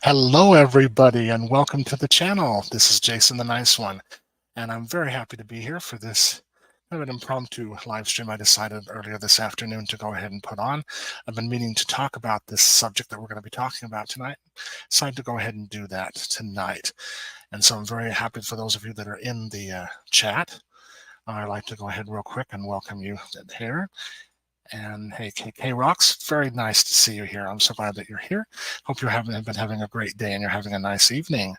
Hello, everybody, and welcome to the channel. This is Jason the Nice One, and I'm very happy to be here for this kind of an impromptu live stream I decided earlier this afternoon to go ahead and put on. I've been meaning to talk about this subject that we're going to be talking about tonight. Decided to go ahead and do that tonight. And so I'm very happy for those of you that are in the chat. I'd like to go ahead real quick and welcome you here. And hey, KK Rocks, very nice to see you here. I'm so glad that you're here. Hope you're been having a great day and you're having a nice evening,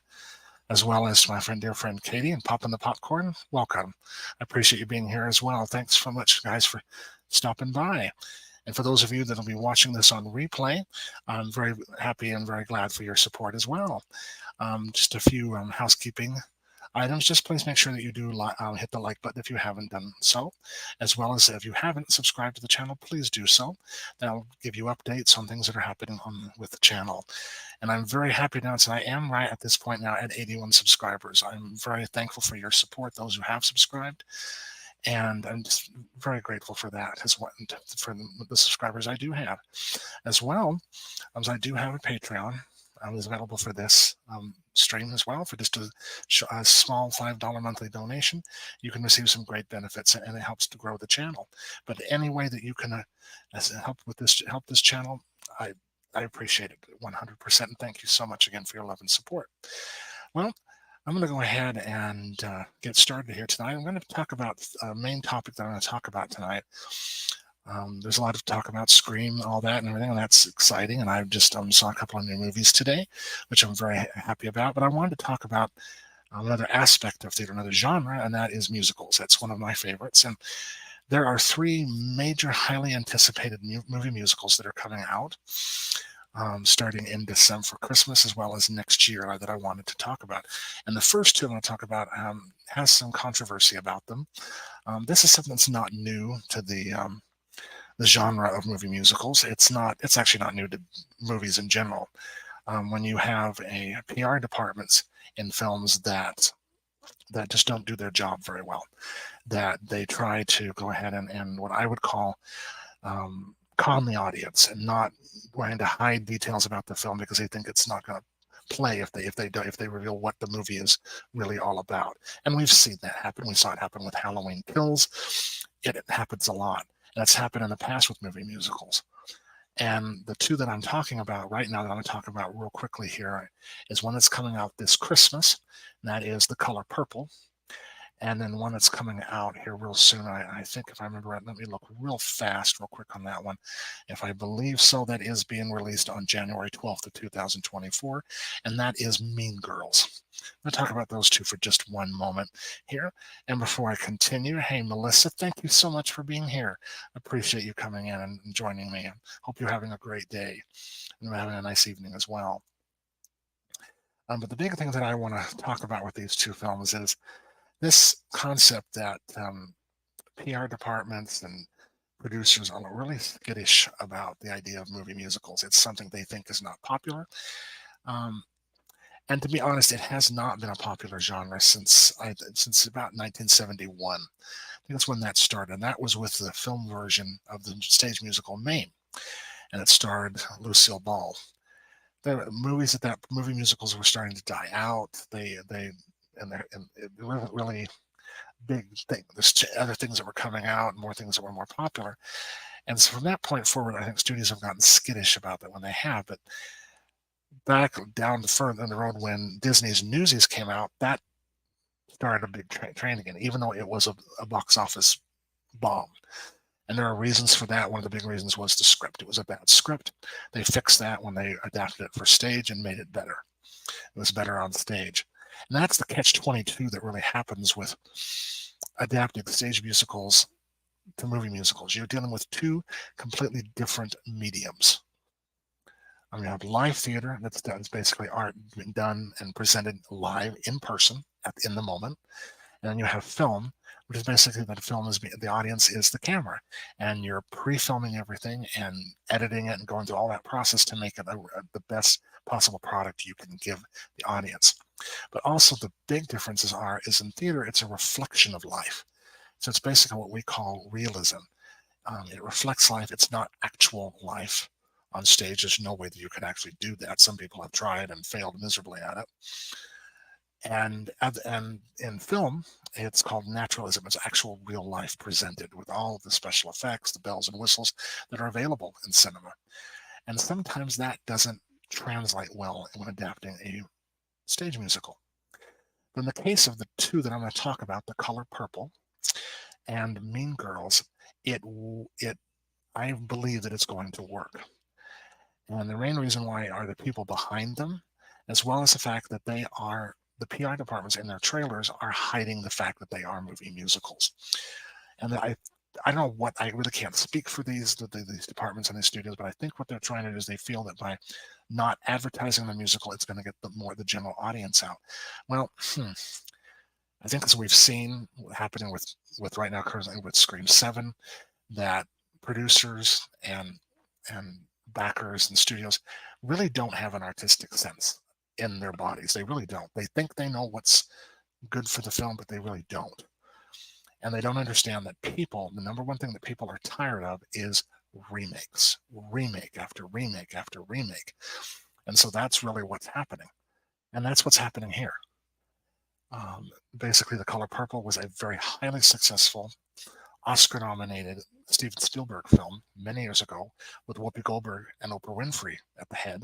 as well as my dear friend Katie and Poppin' the Popcorn. Welcome. I appreciate you being here as well. Thanks so much, guys, for stopping by. And for those of you that will be watching this on replay, I'm very happy and very glad for your support as well. Just a few housekeeping items. Just please make sure that you do hit the like button if you haven't done so, as well as if you haven't subscribed to the channel, please do so. That'll give you updates on things that are happening with the channel. And I'm very happy to announce that I am right at this point now at 81 subscribers. I'm very thankful for your support, those who have subscribed. And I'm just very grateful for that as well, for the subscribers I do have. As well as I do have a Patreon. Is available for this stream as well. For just a small $5 monthly donation, you can receive some great benefits, and it helps to grow the channel. But any way that you can help this channel, I appreciate it 100%. And thank you so much again for your love and support. Well, I'm going to go ahead and get started here tonight. I'm going to talk about a main topic that I'm going to talk about tonight. There's a lot of talk about Scream, all that and everything, and that's exciting. And I just saw a couple of new movies today, which I'm very happy about. But I wanted to talk about another aspect of theater, another genre, and that is musicals. That's one of my favorites. And there are three major, highly anticipated movie musicals that are coming out starting in December for Christmas, as well as next year, that I wanted to talk about. And the first two I'm going to talk about has some controversy about them. This is something that's not new to the genre of movie musicals. It's actually not new to movies in general. When you have a PR departments in films that just don't do their job very well, that they try to go ahead and what I would call con the audience, and not trying to hide details about the film because they think it's not going to play if they reveal what the movie is really all about. And we've seen that happen. We saw it happen with Halloween Kills. It happens a lot. And it's happened in the past with movie musicals. And the two that I'm talking about right now that I'm going to talk about real quickly here is one that's coming out this Christmas, and that is The Color Purple. And then one that's coming out here real soon. I think, if I remember right, let me look real quick on that one. If I believe so, that is being released on January 12th of 2024, and that is Mean Girls. I'm going to talk about those two for just one moment here. And before I continue, hey, Melissa, thank you so much for being here. I appreciate you coming in and joining me. I hope you're having a great day and having a nice evening as well. But the big thing that I want to talk about with these two films is this concept that PR departments and producers are really skittish about the idea of movie musicals. It's something they think is not popular. And to be honest, it has not been a popular genre since about 1971. I think that's when that started. And that was with the film version of the stage musical Mame. And it starred Lucille Ball. The movie musicals were starting to die out. And it wasn't really big thing. There's other things that were coming out, more things that were more popular. And so from that point forward, I think studios have gotten skittish about that when they have. But back down further in the road when Disney's Newsies came out, that started a big train again, even though it was a box office bomb. And there are reasons for that. One of the big reasons was the script. It was a bad script. They fixed that when they adapted it for stage and made it better. It was better on stage. And that's the catch-22 that really happens with adapting stage musicals to movie musicals. You're dealing with two completely different mediums. You have live theater, that's basically art done and presented live in person in the moment. And then you have film, which is basically that the audience is the camera, and you're pre-filming everything and editing it and going through all that process to make it the best possible product you can give the audience. But also the big differences is in theater, it's a reflection of life. So it's basically what we call realism. It reflects life. It's not actual life on stage. There's no way that you could actually do that. Some people have tried and failed miserably at it. And in film, it's called naturalism. It's actual real life presented with all the special effects, the bells and whistles that are available in cinema. And sometimes that doesn't translate well when adapting a stage musical. In the case of the two that I'm going to talk about, The Color Purple and Mean Girls, I believe that it's going to work. And the main reason why are the people behind them, as well as the fact that the PR departments in their trailers are hiding the fact that they are movie musicals. And I don't know what, I really can't speak for these departments and these studios, but I think what they're trying to do is they feel that by not advertising the musical, it's going to get the general audience out. Well, I think as we've seen happening with right now currently with Scream 7, that producers and backers and studios really don't have an artistic sense in their bodies. They really don't. They think they know what's good for the film, but they really don't. And they don't understand that the number one thing that people are tired of is remakes, remake after remake after remake. And so that's really what's happening. And that's what's happening here. Basically, The Color Purple was a very highly successful, Oscar-nominated Steven Spielberg film many years ago with Whoopi Goldberg and Oprah Winfrey at the head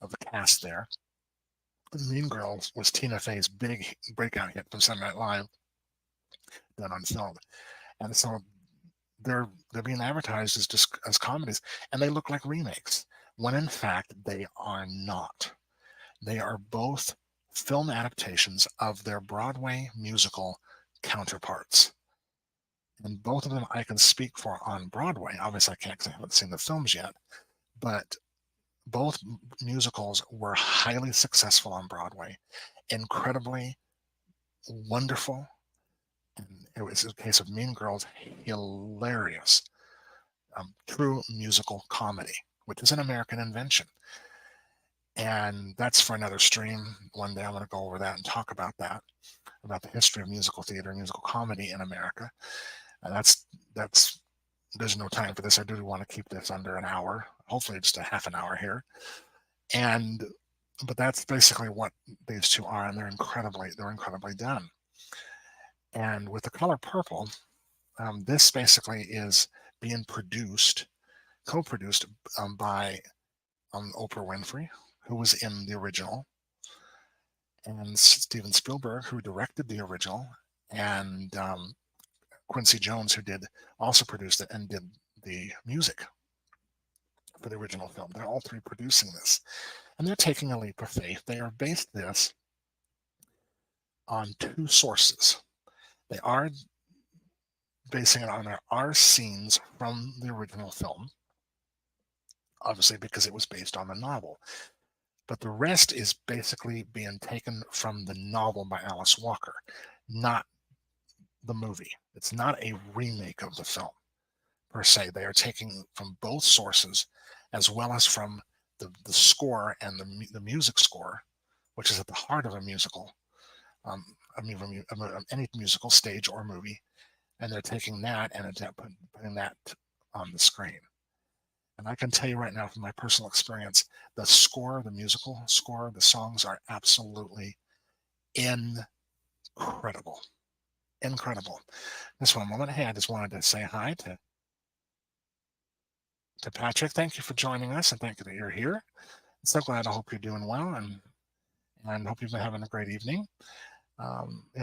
of the cast there. Mean Girls was Tina Fey's big breakout hit from Saturday Night Live, done on film. And so they're being advertised as comedies, and they look like remakes, when in fact they are not. They are both film adaptations of their Broadway musical counterparts. And both of them I can speak for on Broadway. Obviously, I can't because I haven't seen the films yet. But both musicals were highly successful on Broadway, incredibly wonderful. And it was a case of Mean Girls, hilarious, true musical comedy, which is an American invention. And that's for another stream. One day I'm going to go over that and talk about that, about the history of musical theater and musical comedy in America. And there's no time for this. I do want to keep this under an hour, hopefully just a half an hour here. But that's basically what these two are, and they're incredibly done. And with The Color Purple, this basically is being co-produced by Oprah Winfrey, who was in the original, and Steven Spielberg, who directed the original, and Quincy Jones, who also produced it and did the music for the original film. They're all three producing this, and they're taking a leap of faith. They are based this on two sources. They are basing it on our scenes from the original film, obviously because it was based on the novel. But the rest is basically being taken from the novel by Alice Walker, not the movie. It's not a remake of the film per se. They are taking from both sources, as well as from the score and the music score, which is at the heart of a musical, any musical, stage or movie, and they're taking that and putting that on the screen. And I can tell you right now from my personal experience, the musical score, the songs are absolutely incredible. Incredible. Just one moment. Hey, I just wanted to say hi to Patrick. Thank you for joining us, and thank you that you're here. I'm so glad. I hope you're doing well, and hope you've been having a great evening.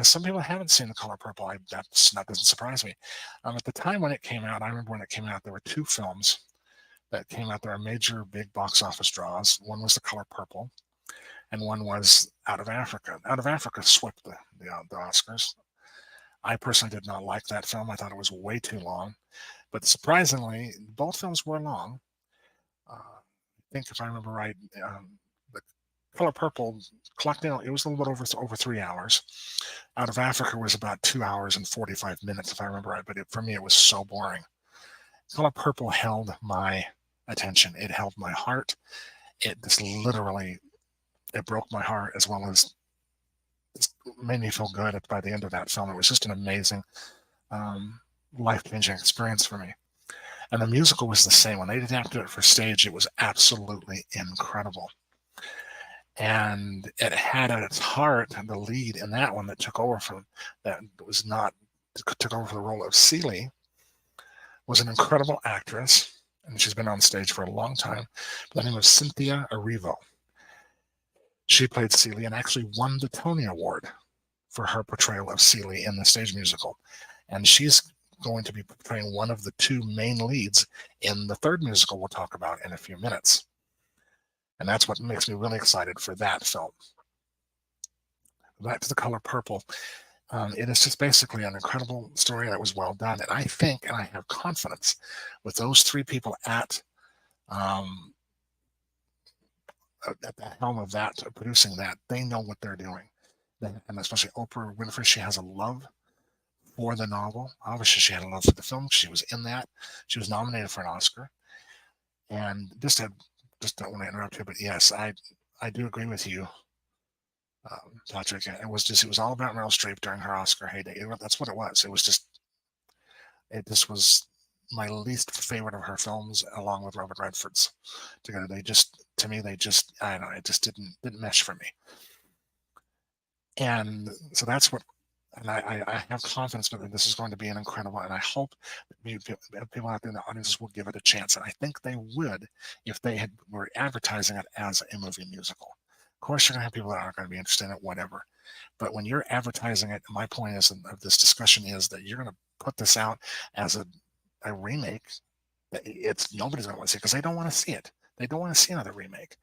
Some people haven't seen The Color Purple. That doesn't surprise me. At the time when it came out, I remember when it came out, there were two films that came out. There are major big box office draws. One was The Color Purple, and one was Out of Africa. Out of Africa swept the Oscars. I personally did not like that film. I thought it was way too long. But surprisingly, both films were long. I think if I remember right, The Color Purple clocked in. It was a little bit over 3 hours. Out of Africa was about 2 hours and 45 minutes, if I remember right. But for me, it was so boring. Color Purple held my attention. It held my heart. It just literally, it broke my heart, as well as made me feel good by the end of that film. It was just an amazing, life-changing experience for me. And the musical was the same. When they adapted it for stage, it was absolutely incredible. And it had at its heart the lead in that one that took over from that was not took over for the role of Celie was an incredible actress, and she's been on stage for a long time. The name was Cynthia Erivo. She played Celie and actually won the Tony Award for her portrayal of Celie in the stage musical. And she's going to be portraying one of the two main leads in the third musical we'll talk about in a few minutes. And that's what makes me really excited for that film. Back to The Color Purple. It is just basically an incredible story that was well done. And I think, and I have confidence with those three people at the helm of that, producing that, they know what they're doing. And especially Oprah Winfrey, she has a love for the novel. Obviously, she had a love for the film. She was in that. She was nominated for an Oscar. And just don't want to interrupt you, but yes, I do agree with you, Patrick. It was all about Meryl Streep during her Oscar heyday. That's what it was. It just was my least favorite of her films, along with Robert Redford's together. I don't know, it just didn't mesh for me. And so that's what, and I have confidence that this is going to be an incredible, and I hope that people out there in the audience will give it a chance. And I think they would if they were advertising it as a movie musical. Of course, you're going to have people that aren't going to be interested in it, whatever. But when you're advertising it, my point is of this discussion is that you're going to put this out as a remake. Nobody's going to want to see it because they don't want to see it. They don't want to see another remake,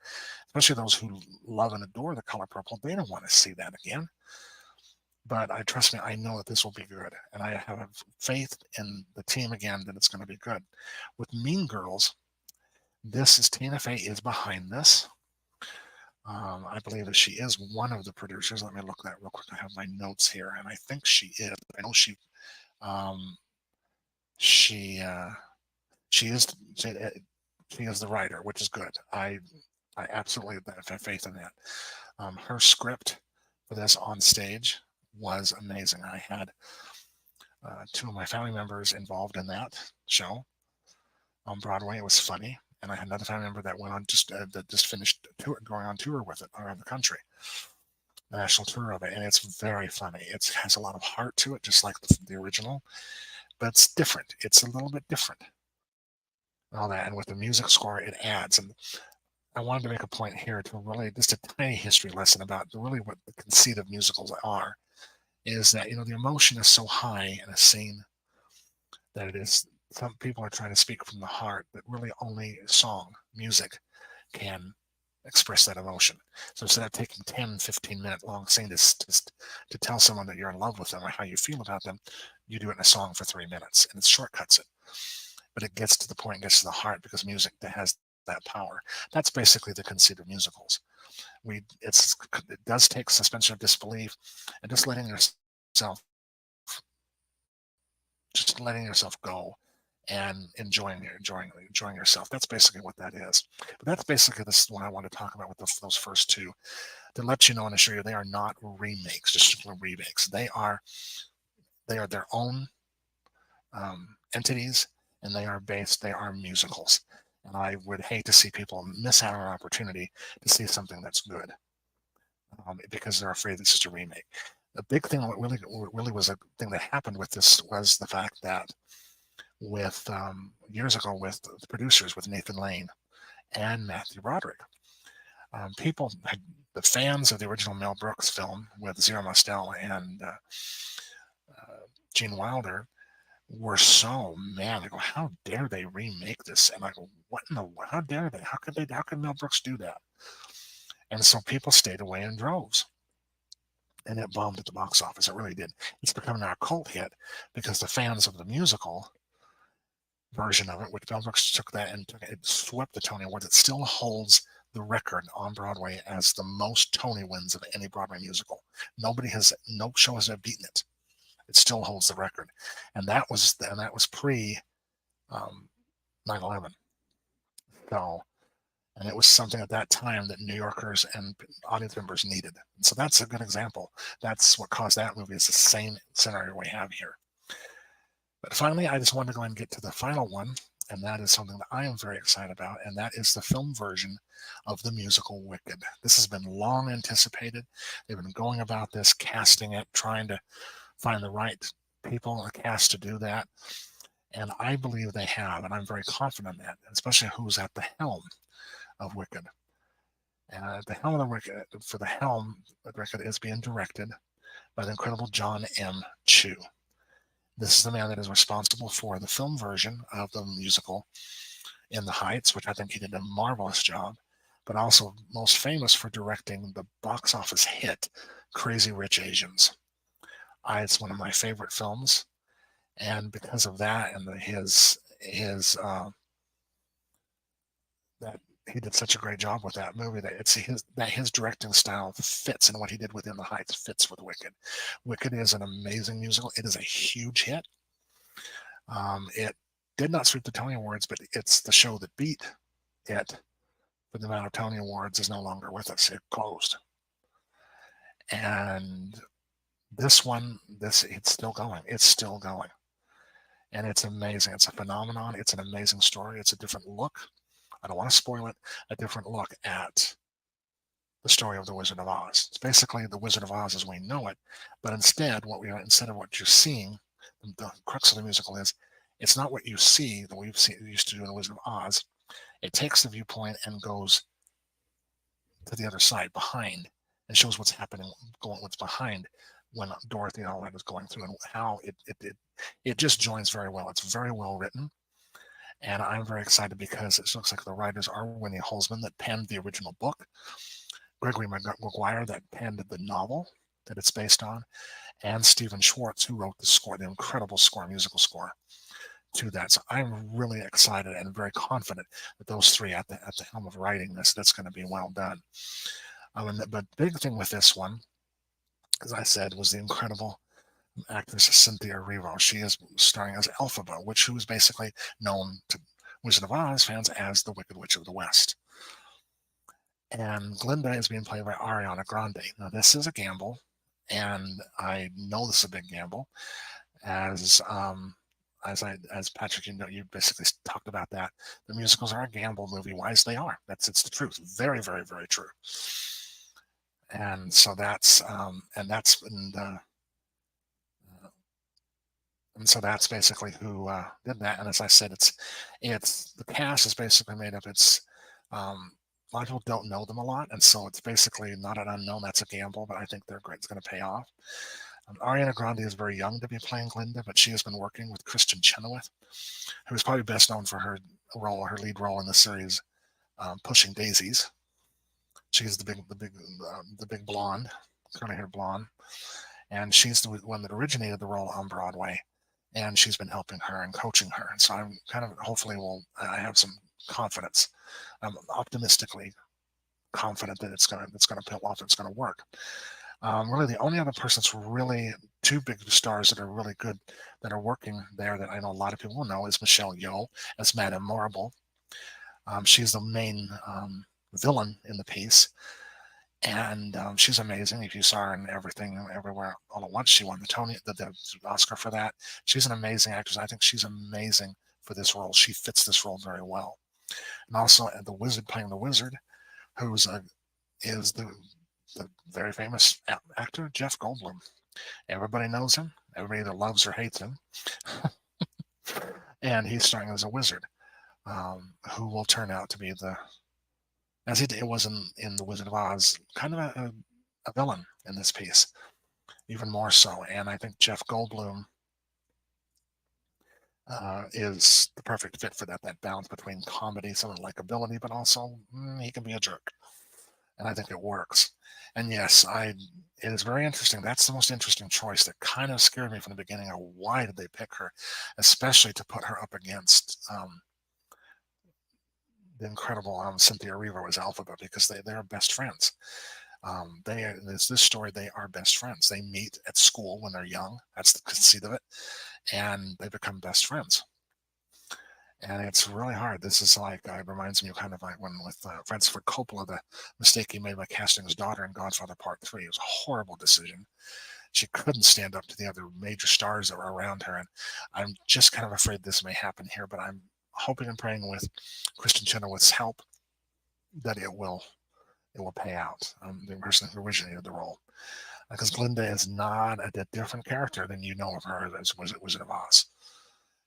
especially those who love and adore The Color Purple. They don't want to see that again. But trust me, I know that this will be good, and I have faith in the team again that it's going to be good. With Mean Girls, Tina Fey is behind this. I believe that she is one of the producers. Let me look that real quick. I have my notes here, and I think she is. I know she is the writer, which is good. I absolutely have faith in that. Her script for this on stage was amazing. I had two of my family members involved in that show on Broadway. It was funny. And I had another family member that went on that just finished going on tour with it around the country, the national tour of it, and it's very funny. It has a lot of heart to it, just like the original, but it's different. It's a little bit different, and all that. And with the music score, it adds. And I wanted to make a point here to really just a tiny history lesson about really what the conceit of musicals are. Is that the emotion is so high in a scene that it is. Some people are trying to speak from the heart, but really only music can express that emotion. So instead of taking 10, 15-minute long scene to tell someone that you're in love with them or how you feel about them, you do it in a song for 3 minutes, and it shortcuts it. But it gets to the point, gets to the heart, because music has that power. That's basically the conceit of musicals. It does take suspension of disbelief and just letting yourself go and enjoying yourself. That's basically what that is. But that's basically this one I want to talk about with those first two, to let you know and assure you they are not remakes, just remakes. They are their own entities, and they are musicals. And I would hate to see people miss out on an opportunity to see something that's good because they're afraid it's just a remake. The big thing, what really was a thing that happened with this, was the fact that with years ago with the producers, with Nathan Lane and Matthew Broderick, the fans of the original Mel Brooks film with Zero Mostel and Gene Wilder were so mad. They go, how dare they remake this? And I go, how dare they? How could Mel Brooks do that? And so people stayed away in droves. And it bombed at the box office. It really did. It's becoming our cult hit because the fans of the musical version of it, which Mel Brooks took that and it swept the Tony Awards. It still holds the record on Broadway as the most Tony wins of any Broadway musical. No show has ever beaten it. It still holds the record, and that was pre 9/11. So, and it was something at that time that New Yorkers and audience members needed. And so that's a good example. That's what caused that movie. It's the same scenario we have here. But finally, I just wanted to go and get to the final one, and that is something that I am very excited about, and that is the film version of the musical Wicked. This has been long anticipated. They've been going about this, casting it, trying to find the right people in the cast to do that, and I believe they have, and I'm very confident in that, especially who's at the helm of Wicked. And at the helm of the Wicked, for the helm, the Wicked is being directed by the incredible John M. Chu. This is the man that is responsible for the film version of the musical In the Heights, which I think he did a marvelous job, but also most famous for directing the box office hit Crazy Rich Asians. It's one of my favorite films, and because of that and his that he did such a great job with that movie that his directing style fits, and what he did within the Heights fits with Wicked. Wicked is an amazing musical. It is a huge hit. It did not sweep the Tony Awards, but it's the show that beat it for the amount of Tony Awards is no longer with us. It closed. And this one, it's still going. It's still going. And it's amazing. It's a phenomenon. It's an amazing story. It's a different look. I don't want to spoil it. A different look at the story of the Wizard of Oz. It's basically the Wizard of Oz as we know it, but instead of what you're seeing, the crux of the musical is it's not what you see that we've used to do in the Wizard of Oz. It takes the viewpoint and goes to the other side behind and shows what's happening, what's behind when Dorothy and all that is going through, and how it just joins very well. It's very well written. And I'm very excited because it looks like the writers are Winnie Holzman, that penned the original book, Gregory Maguire, that penned the novel that it's based on, and Stephen Schwartz, who wrote the score, the incredible score, musical score to that. So I'm really excited and very confident that those three at the helm of writing that's going to be well done. But the big thing with this one, as I said, was the incredible actress Cynthia Erivo. She is starring as Elphaba, who is basically known to Wizard of Oz fans as the Wicked Witch of the West. And Glinda is being played by Ariana Grande. Now, this is a gamble, and I know this is a big gamble, as Patrick, you basically talked about that. The musicals are a gamble movie-wise. They are. It's the truth. Very, very, very true. And so that's basically who did that. And as I said, it's the cast is basically made up. A lot of people don't know them a lot, and so it's basically not an unknown. That's a gamble, but I think they're great. It's going to pay off. Ariana Grande is very young to be playing Glinda, but she has been working with Kristen Chenoweth, who is probably best known for her lead role in the series Pushing Daisies. She's the big blonde, curly-haired blonde, and she's the one that originated the role on Broadway, and she's been helping her and coaching her. And so I'm hopefully I have some confidence. I'm optimistically confident that it's going to pay off. It's going to work. Really, the only other person that's really two big stars that are really good that are working there that I know a lot of people will know is Michelle Yeoh as Madame Marble. She's the main villain in the piece, and she's amazing. If you saw her in Everything Everywhere All at Once, she won the Oscar for that. She's an amazing actress. I think she's amazing for this role. She fits this role very well. And also the wizard playing the wizard, is the very famous actor Jeff Goldblum. Everybody knows him. Everybody either loves or hates him. And he's starring as a wizard, who will turn out to be as it was in The Wizard of Oz, kind of a villain in this piece, even more so. And I think Jeff Goldblum is the perfect fit for that balance between comedy, some likability, but also he can be a jerk. And I think it works. And yes, it is very interesting. That's the most interesting choice that kind of scared me from the beginning of why did they pick her, especially to put her up against the incredible Cynthia Erivo as Elphaba, because they're best friends. This story, they are best friends. They meet at school when they're young. That's the conceit of it. And they become best friends. And it's really hard. This is it reminds me of kind of like when with Francis Ford Coppola, the mistake he made by casting his daughter in Godfather Part 3. It was a horrible decision. She couldn't stand up to the other major stars that were around her. And I'm just kind of afraid this may happen here, but I'm hoping and praying with Kristen Chenoweth's help that it will pay out. The person who originated the role, because Glinda is not a different character than you know of her as Wizard of Oz.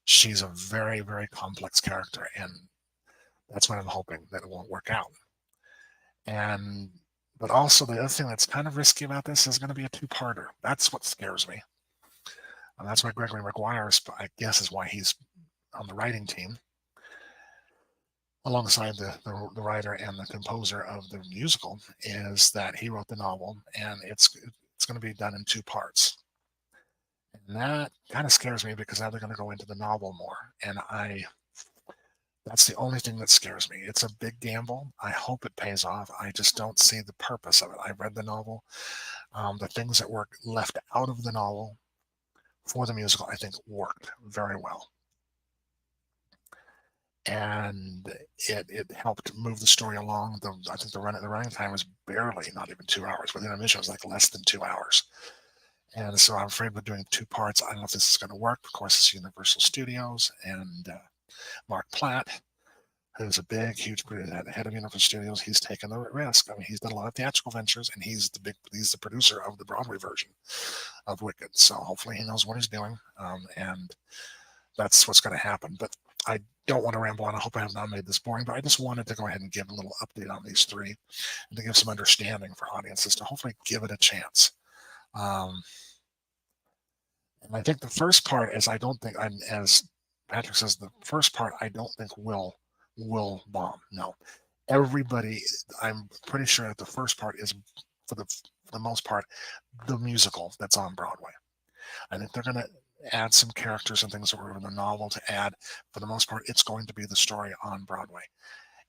She's a very, very complex character, and that's what I'm hoping that it won't work out. But also the other thing that's kind of risky about this is going to be a two-parter. That's what scares me. And that's why Gregory Maguire, I guess, is why he's on the writing team, alongside the writer and the composer of the musical, is that he wrote the novel, and it's going to be done in two parts. And that kind of scares me, because now they're going to go into the novel more. And that's the only thing that scares me. It's a big gamble. I hope it pays off. I just don't see the purpose of it. I read the novel. The things that were left out of the novel for the musical, I think, worked very well. And it helped move the story along. I think the running time was barely, not even 2 hours. But the intermission was like less than 2 hours. And so I'm afraid we're doing two parts. I don't know if this is going to work. Of course, it's Universal Studios, and Mark Platt, who's a big, huge head of Universal Studios, he's taken the risk. I mean, he's done a lot of theatrical ventures, and he's the producer of the Broadway version of Wicked. So hopefully he knows what he's doing, and that's what's going to happen. But I don't want to ramble on. I hope I have not made this boring, but I just wanted to go ahead and give a little update on these three, and to give some understanding for audiences to hopefully give it a chance. And I think the first part is, I don't think, as Patrick says, the first part I don't think will bomb. No, everybody, I'm pretty sure that the first part is, for the most part, the musical that's on Broadway. I think they're going to add some characters and things that were in the novel to add. For the most part, it's going to be the story on Broadway.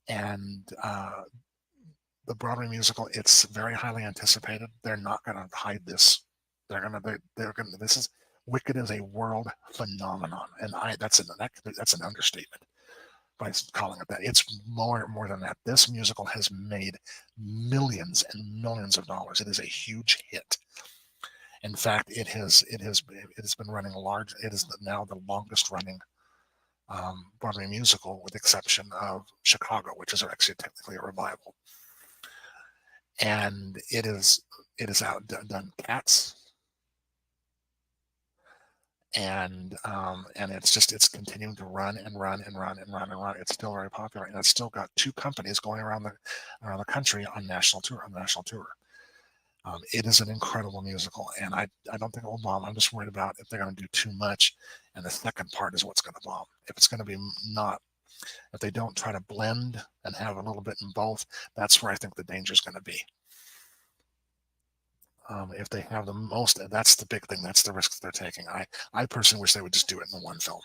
And the Broadway musical, it's very highly anticipated. They're not going to hide this. They're going to, this is, Wicked is a world phenomenon. And that's an understatement by calling it that. It's more than that. This musical has made millions and millions of dollars. It is a huge hit. In fact, it has been running large. It is now the longest running Broadway musical, with the exception of Chicago, which is actually technically a revival. And it is outdone Cats, and it's continuing to run and run and run and run and run. It's still very popular, and it's still got two companies going around the country on national tour. It is an incredible musical, and I don't think it will bomb. I'm just worried about if they're going to do too much, and the second part is what's going to bomb. If it's going to be if they don't try to blend and have a little bit in both, that's where I think the danger is going to be. If they have the most, that's the big thing. That's the risk they're taking. I personally wish they would just do it in the one film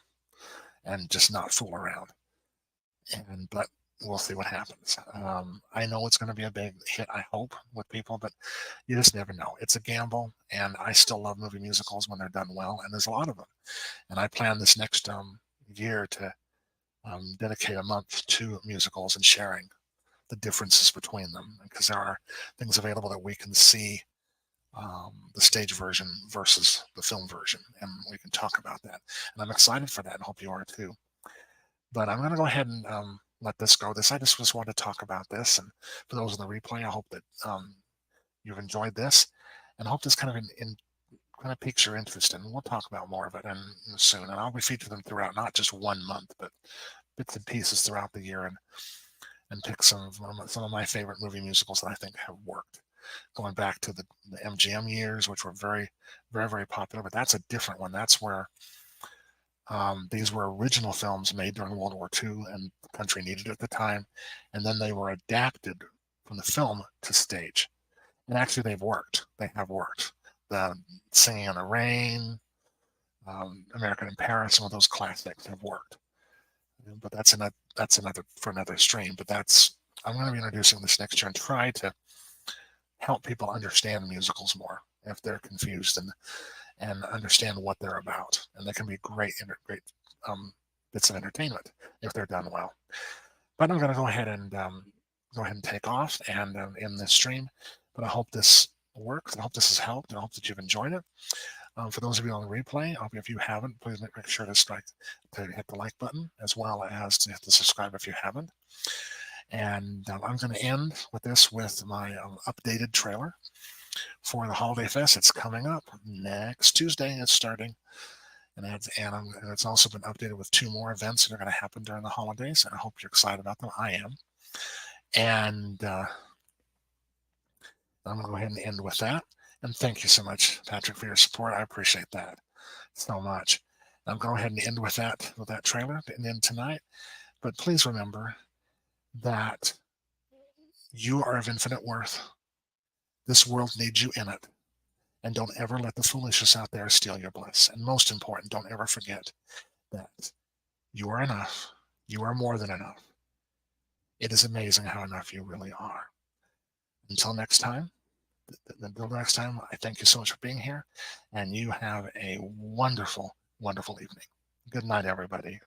and just not fool around. But we'll see what happens. I know it's going to be a big hit, I hope, with people, but you just never know. It's a gamble, and I still love movie musicals when they're done well, and there's a lot of them. And I plan this next year to dedicate a month to musicals and sharing the differences between them, because there are things available that we can see, the stage version versus the film version, and we can talk about that. And I'm excited for that, and hope you are too. But I'm going to go ahead and let this go. I just wanted to talk about this, and for those in the replay, I hope that you've enjoyed this, and I hope this kind of piques your interest, and we'll talk about more of it soon. And I'll be featuring them throughout, not just 1 month, but bits and pieces throughout the year, and pick some of my favorite movie musicals that I think have worked, going back to the MGM years, which were very, very, very popular. But that's a different one. That's where these were original films made during World War II, and the country needed it at the time, and then they were adapted from the film to stage. And actually, they've worked. They have worked. The Singing in the Rain, American in Paris, some of those classics have worked. But that's another for another stream. But I'm going to be introducing this next year and try to help people understand musicals more if they're confused, and understand what they're about. And they can be great bits of entertainment if they're done well. But I'm going to go ahead and take off and end this stream. But I hope this works. I hope this has helped. I hope that you've enjoyed it. For those of you on the replay, if you haven't, please make sure to hit the like button, as well as to hit the subscribe if you haven't. And I'm going to end with my updated trailer for the Holiday Fest. It's coming up next Tuesday. It's starting. And it's also been updated with 2 more events that are going to happen during the holidays. And I hope you're excited about them. I am. And I'm going to go ahead and end with that. And thank you so much, Patrick, for your support. I appreciate that so much. I'll go ahead and end with that trailer and end tonight. But please remember that you are of infinite worth. This world needs you in it. And don't ever let the foolishness out there steal your bliss. And most important, don't ever forget that you are enough. You are more than enough. It is amazing how enough you really are. Until next time, I thank you so much for being here, and you have a wonderful, wonderful evening. Good night, everybody.